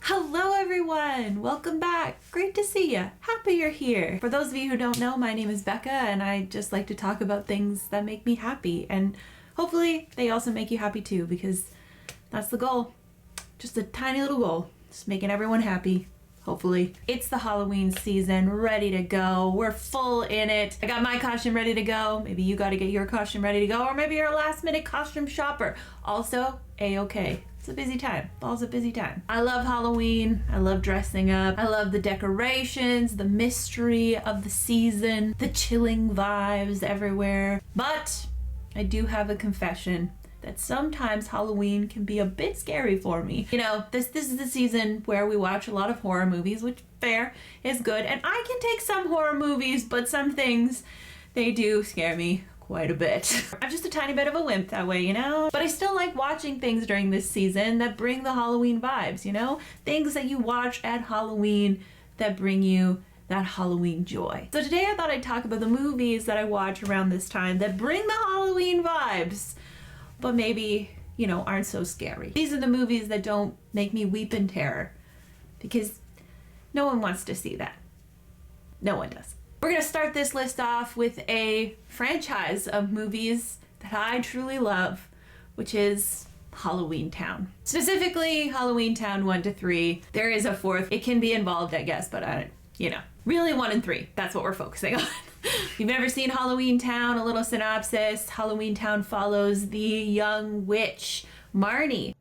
Hello everyone! Welcome back! Great to see you. Happy you're here. For those of you who don't know, my name is Becca and I just like to talk about things that make me happy, and hopefully they also make you happy too, because that's the goal. Just a tiny little goal. Just making everyone happy. Hopefully. It's the Halloween season, ready to go. We're full in it. I got my costume ready to go. Maybe you got to get your costume ready to go, or maybe you're a last minute costume shopper. Also, A-okay. It's a busy time. Fall's a busy time. I love Halloween. I love dressing up. I love the decorations, the mystery of the season, the chilling vibes everywhere. But I do have a confession that sometimes Halloween can be a bit scary for me. You know, this is the season where we watch a lot of horror movies, which fair is good. And I can take some horror movies, but some things, they do scare me quite a bit. I'm just a tiny bit of a wimp that way, you know? But I still like watching things during this season that bring the Halloween vibes, you know? Things that you watch at Halloween that bring you that Halloween joy. So today I thought I'd talk about the movies that I watch around this time that bring the Halloween vibes, but maybe, you know, aren't so scary. These are the movies that don't make me weep in terror, because no one wants to see that. No one does. We're gonna start this list off with a franchise of movies that I truly love, which is Halloween Town. Specifically, Halloween Town 1 to 3. There is a fourth. It can be involved, I guess, but you know. Really 1 and 3. That's what we're focusing on. If you've never seen Halloween Town, a little synopsis. Halloween Town follows the young witch, Marnie.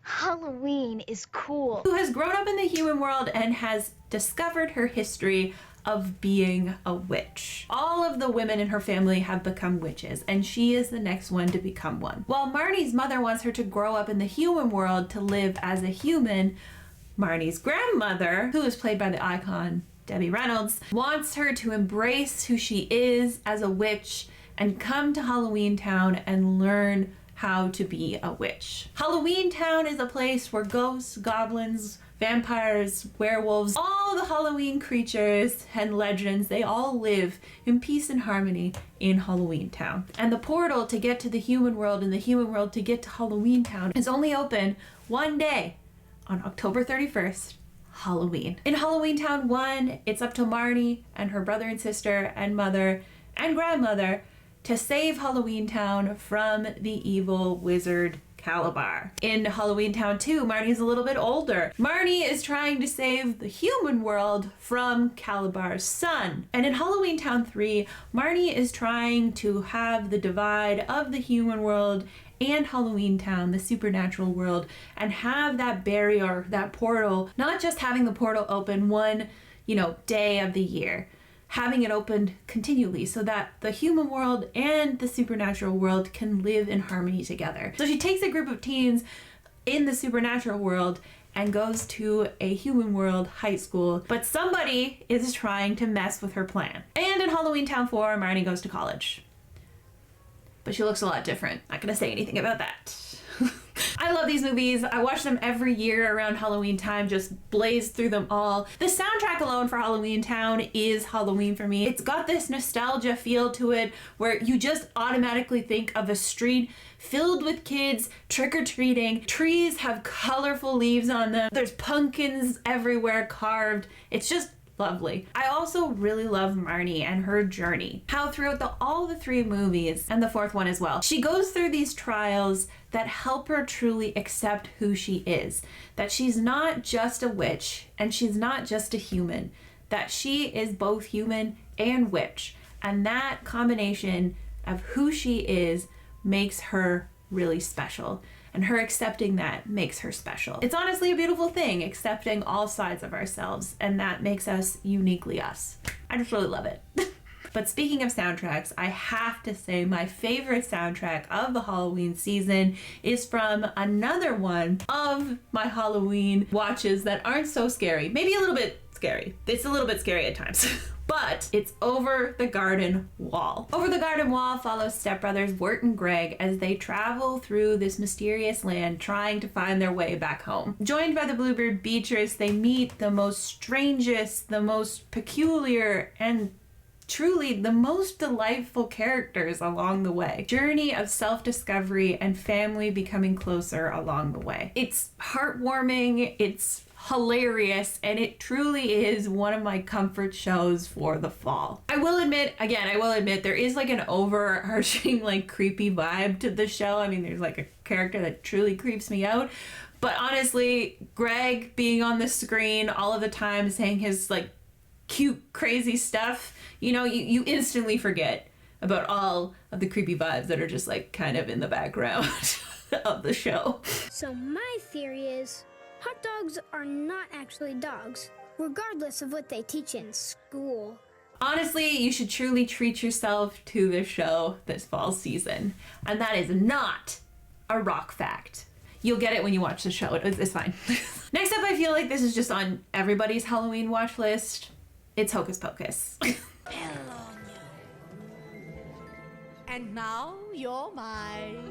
Halloween is cool. Who has grown up in the human world and has discovered her history of being a witch. All of the women in her family have become witches, and she is the next one to become one. While Marnie's mother wants her to grow up in the human world to live as a human, Marnie's grandmother, who is played by the icon Debbie Reynolds, wants her to embrace who she is as a witch and come to Halloween Town and learn how to be a witch. Halloween Town is a place where ghosts, goblins, vampires, werewolves, all the Halloween creatures and legends, they all live in peace and harmony in Halloween Town. And the portal to get to the human world and the human world to get to Halloween Town is only open one day, on October 31st, Halloween. In Halloween Town 1, it's up to Marnie and her brother and sister and mother and grandmother to save Halloween Town from the evil wizard Calabar. In Halloween Town 2, Marnie's a little bit older. Marnie is trying to save the human world from Calabar's son. And in Halloween Town 3, Marnie is trying to have the divide of the human world and Halloween Town, the supernatural world, and have that barrier, that portal, not just having the portal open one, day of the year, having it opened continually so that the human world and the supernatural world can live in harmony together. So she takes a group of teens in the supernatural world and goes to a human world high school, but somebody is trying to mess with her plan. And in Halloween Town 4, Marnie goes to college. But she looks a lot different. Not gonna say anything about that. I love these movies. I watch them every year around Halloween time, just blaze through them all. The soundtrack alone for Halloween Town is Halloween for me. It's got this nostalgia feel to it where you just automatically think of a street filled with kids trick-or-treating. Trees have colorful leaves on them. There's pumpkins everywhere carved. It's just lovely. I also really love Marnie and her journey. How throughout all the 3 movies, and the 4th one as well, she goes through these trials that help her truly accept who she is. That she's not just a witch, and she's not just a human. That she is both human and witch. And that combination of who she is makes her really special. And her accepting that makes her special. It's honestly a beautiful thing, accepting all sides of ourselves, and that makes us uniquely us. I just really love it. But speaking of soundtracks, I have to say my favorite soundtrack of the Halloween season is from another one of my Halloween watches that aren't so scary. Maybe a little bit scary. It's a little bit scary at times. But it's Over the Garden Wall. Over the Garden Wall follows stepbrothers Wirt and Greg as they travel through this mysterious land trying to find their way back home. Joined by the Bluebird Beatrice, they meet the most strangest, the most peculiar, and truly the most delightful characters along the way. Journey of self-discovery and family becoming closer along the way. It's heartwarming, it's hilarious, and it truly is one of my comfort shows for the fall. I will admit, there is like an overarching like creepy vibe to the show. I mean, there's like a character that truly creeps me out. But honestly, Greg being on the screen all of the time saying his like cute, crazy stuff, you instantly forget about all of the creepy vibes that are just like kind of in the background of the show. So my theory is hot dogs are not actually dogs, regardless of what they teach in school. Honestly, you should truly treat yourself to this show this fall season. And that is not a rock fact. You'll get it when you watch the show. It's fine. Next up, I feel like this is just on everybody's Halloween watch list. It's Hocus Pocus. And now you're mine.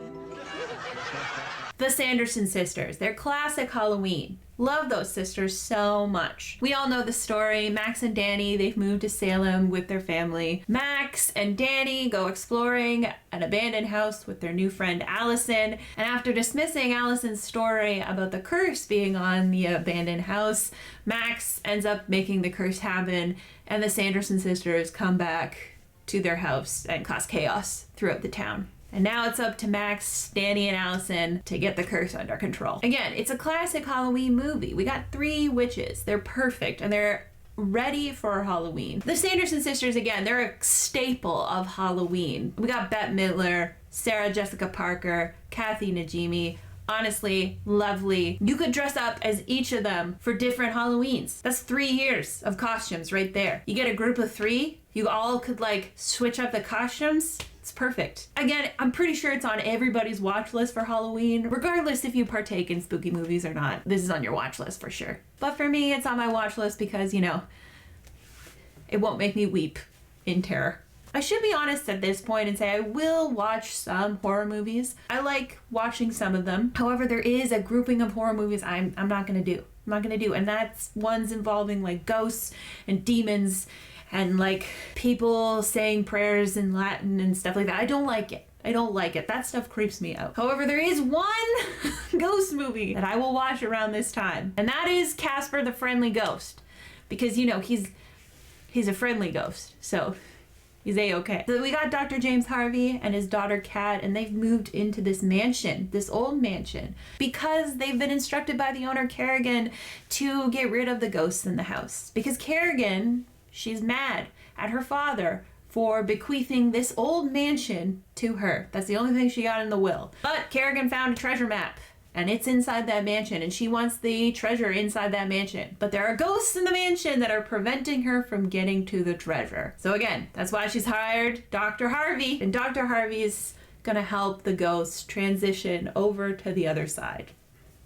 The Sanderson Sisters. They're classic Halloween. Love those sisters so much. We all know the story. Max and Danny, they've moved to Salem with their family. Max and Danny go exploring an abandoned house with their new friend Allison. And after dismissing Allison's story about the curse being on the abandoned house, Max ends up making the curse happen, and the Sanderson sisters come back to their house and cause chaos throughout the town. And now it's up to Max, Danny, and Allison to get the curse under control. Again, it's a classic Halloween movie. We got 3 witches. They're perfect, and they're ready for Halloween. The Sanderson sisters, again, they're a staple of Halloween. We got Bette Midler, Sarah Jessica Parker, Kathy Najimy. Honestly, lovely. You could dress up as each of them for different Halloweens. That's 3 years of costumes right there. You get a group of 3, you all could like switch up the costumes. It's perfect. Again, I'm pretty sure it's on everybody's watch list for Halloween, regardless if you partake in spooky movies or not. This is on your watch list for sure. But for me, it's on my watch list because, it won't make me weep in terror. I should be honest at this point and say I will watch some horror movies. I like watching some of them. However, there is a grouping of horror movies I'm not gonna do. And that's ones involving like ghosts and demons and like people saying prayers in Latin and stuff like that. I don't like it. That stuff creeps me out. However, there is one ghost movie that I will watch around this time, and that is Casper the Friendly Ghost. Because, he's a friendly ghost, so he's A-okay. So we got Dr. James Harvey and his daughter Kat, and they've moved into this mansion, this old mansion, because they've been instructed by the owner, Kerrigan, to get rid of the ghosts in the house. Because Kerrigan, she's mad at her father for bequeathing this old mansion to her. That's the only thing she got in the will. But Kerrigan found a treasure map, and it's inside that mansion, and she wants the treasure inside that mansion. But there are ghosts in the mansion that are preventing her from getting to the treasure. So again, that's why she's hired Dr. Harvey, and Dr. Harvey is gonna help the ghosts transition over to the other side.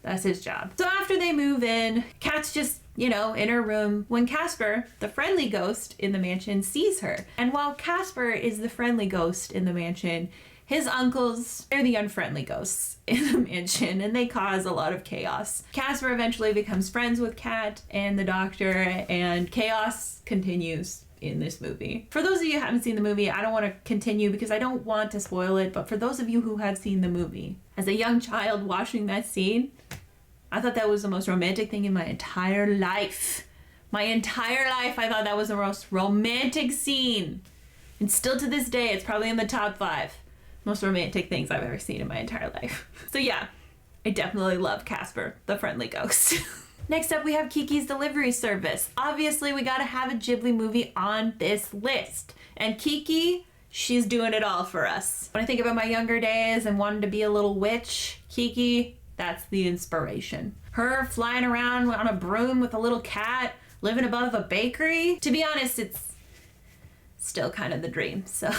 That's his job. So after they move in, Kat's just, in her room when Casper, the friendly ghost in the mansion, sees her. And while Casper is the friendly ghost in the mansion, his uncles are the unfriendly ghosts in the mansion, and they cause a lot of chaos. Casper eventually becomes friends with Kat and the doctor, and chaos continues in this movie. For those of you who haven't seen the movie, I don't want to continue because I don't want to spoil it, but for those of you who have seen the movie, as a young child watching that scene, I thought that was the most romantic thing in my entire life. My entire life, I thought that was the most romantic scene. And still to this day, it's probably in the top 5 most romantic things I've ever seen in my entire life. So yeah, I definitely love Casper, the friendly ghost. Next up, we have Kikis Delivery Service. Obviously, we gotta have a Ghibli movie on this list. And Kiki, she's doing it all for us. When I think about my younger days and wanting to be a little witch, Kiki, that's the inspiration. Her flying around on a broom with a little cat, living above a bakery. To be honest, it's still kind of the dream, so.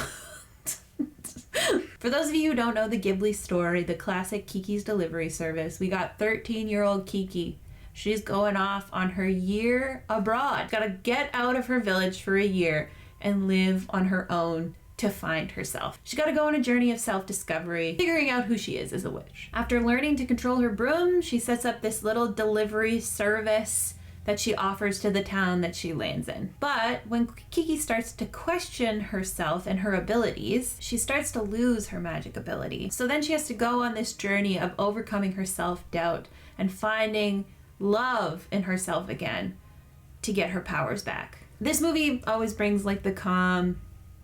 For those of you who don't know the Ghibli story, the classic Kiki's Delivery Service, we got 13-year-old Kiki. She's going off on her year abroad. Gotta get out of her village for a year and live on her own to find herself. She's gotta go on a journey of self-discovery, figuring out who she is as a witch. After learning to control her broom, she sets up this little delivery service that she offers to the town that she lands in. But when Kiki starts to question herself and her abilities, she starts to lose her magic ability. So then she has to go on this journey of overcoming her self-doubt and finding love in herself again to get her powers back. This movie always brings like the calm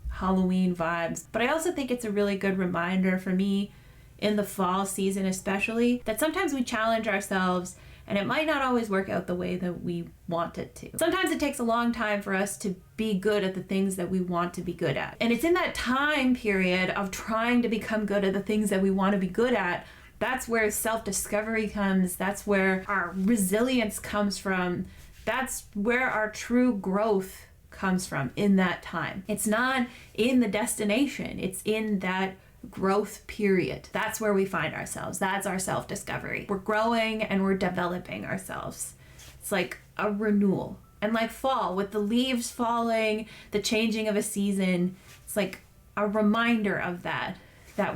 Halloween vibes, but I also think it's a really good reminder for me in the fall season especially, that sometimes we challenge ourselves and it might not always work out the way that we want it to. Sometimes it takes a long time for us to be good at the things that we want to be good at. And it's in that time period of trying to become good at the things that we want to be good at, that's where self-discovery comes, that's where our resilience comes from, that's where our true growth comes from in that time. It's not in the destination, it's in that growth period. That's where we find ourselves. That's our self-discovery. We're growing and we're developing ourselves. It's like a renewal. And like fall, with the leaves falling, the changing of a season, it's like a reminder of that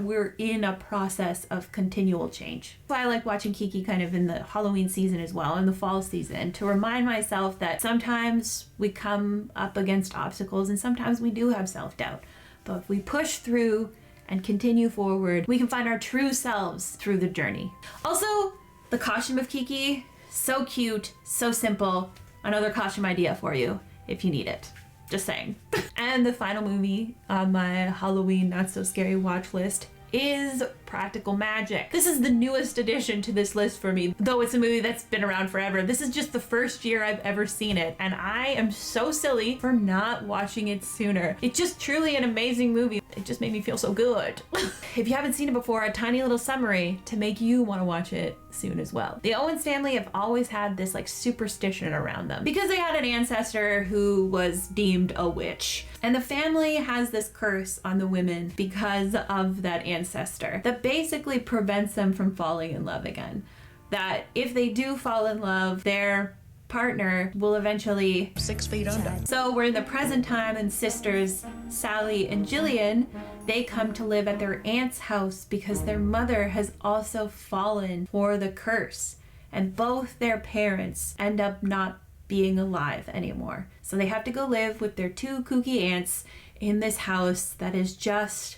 we're in a process of continual change. So I like watching Kiki kind of in the Halloween season as well, in the fall season, to remind myself that sometimes we come up against obstacles and sometimes we do have self-doubt. But if we push through and continue forward, we can find our true selves through the journey. Also, the costume of Kiki, so cute, so simple. Another costume idea for you if you need it. Just saying. And the final movie on my Halloween Not So Scary watch list is Practical Magic. This is the newest addition to this list for me, though it's a movie that's been around forever. This is just the first year I've ever seen it, and I am so silly for not watching it sooner. It's just truly an amazing movie. It just made me feel so good. If you haven't seen it before, a tiny little summary to make you want to watch it soon as well. The Owens family have always had this like superstition around them because they had an ancestor who was deemed a witch. And the family has this curse on the women because of that ancestor that basically prevents them from falling in love again. That if they do fall in love, their partner will eventually 6 feet under. So we're in the present time, and sisters Sally and Jillian, they come to live at their aunt's house because their mother has also fallen for the curse, and both their parents end up not being alive anymore. So they have to go live with their two kooky aunts in this house that is just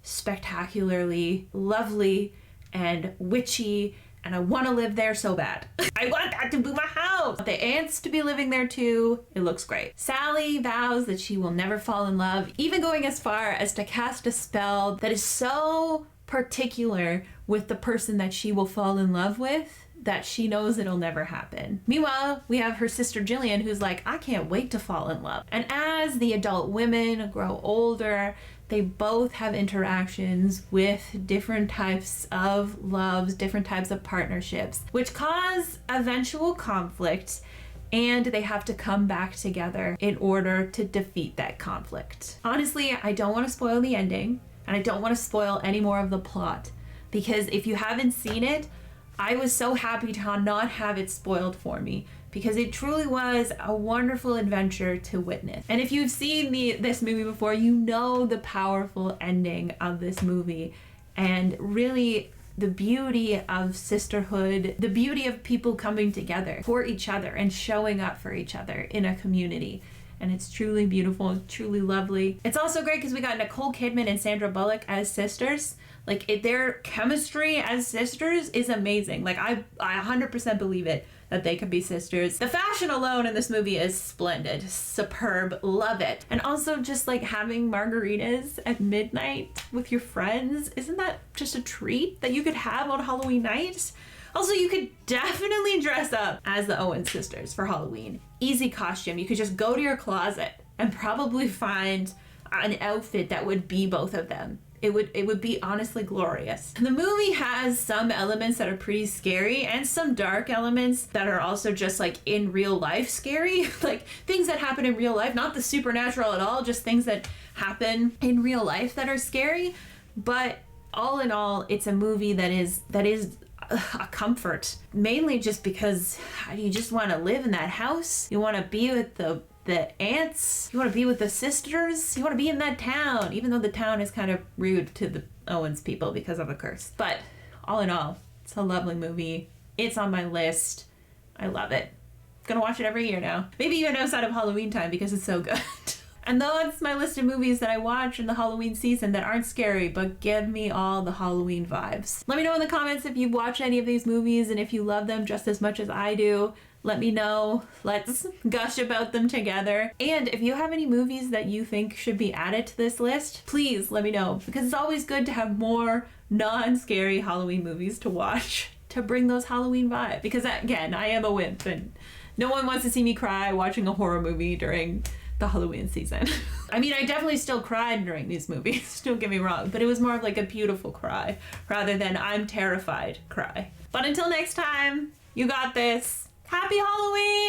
spectacularly lovely and witchy, and I want to live there so bad. I want that to be my house. The aunts to be living there too. It looks great. Sally vows that she will never fall in love, even going as far as to cast a spell that is so particular with the person that she will fall in love with that she knows it'll never happen. Meanwhile, we have her sister Jillian, who's like, I can't wait to fall in love. And as the adult women grow older, they both have interactions with different types of loves, different types of partnerships, which cause eventual conflict, and they have to come back together in order to defeat that conflict. Honestly, I don't want to spoil the ending, and I don't want to spoil any more of the plot, because if you haven't seen it, I was so happy to not have it spoiled for me, because it truly was a wonderful adventure to witness. And if you've seen this movie before, you know the powerful ending of this movie, and really the beauty of sisterhood, the beauty of people coming together for each other and showing up for each other in a community. And it's truly beautiful, truly lovely. It's also great because we got Nicole Kidman and Sandra Bullock as sisters. Like, their chemistry as sisters is amazing. Like, I 100% believe it, that they could be sisters. The fashion alone in this movie is splendid, superb, love it. And also just like having margaritas at midnight with your friends, isn't that just a treat that you could have on Halloween night? Also, you could definitely dress up as the Owens sisters for Halloween. Easy costume. You could just go to your closet and probably find an outfit that would be both of them. It would be honestly glorious. The movie has some elements that are pretty scary and some dark elements that are also just like in real life scary. Like things that happen in real life, not the supernatural at all, just things that happen in real life that are scary. But all in all, it's a movie that is a comfort, mainly just because you just want to live in that house. You want to be with the aunts, you want to be with the sisters, you want to be in that town, even though the town is kind of rude to the Owens people because of a curse. But all in all, it's a lovely movie. It's on my list. I love it. Gonna watch it every year now. Maybe even outside of Halloween time because it's so good. And that's my list of movies that I watch in the Halloween season that aren't scary, but give me all the Halloween vibes. Let me know in the comments if you've watched any of these movies and if you love them just as much as I do. Let me know. Let's gush about them together. And if you have any movies that you think should be added to this list, please let me know, because it's always good to have more non-scary Halloween movies to watch to bring those Halloween vibes. Because again, I am a wimp and no one wants to see me cry watching a horror movie during the Halloween season. I mean, I definitely still cried during these movies, don't get me wrong, but it was more of like a beautiful cry rather than I'm terrified cry. But until next time, you got this. Happy Halloween!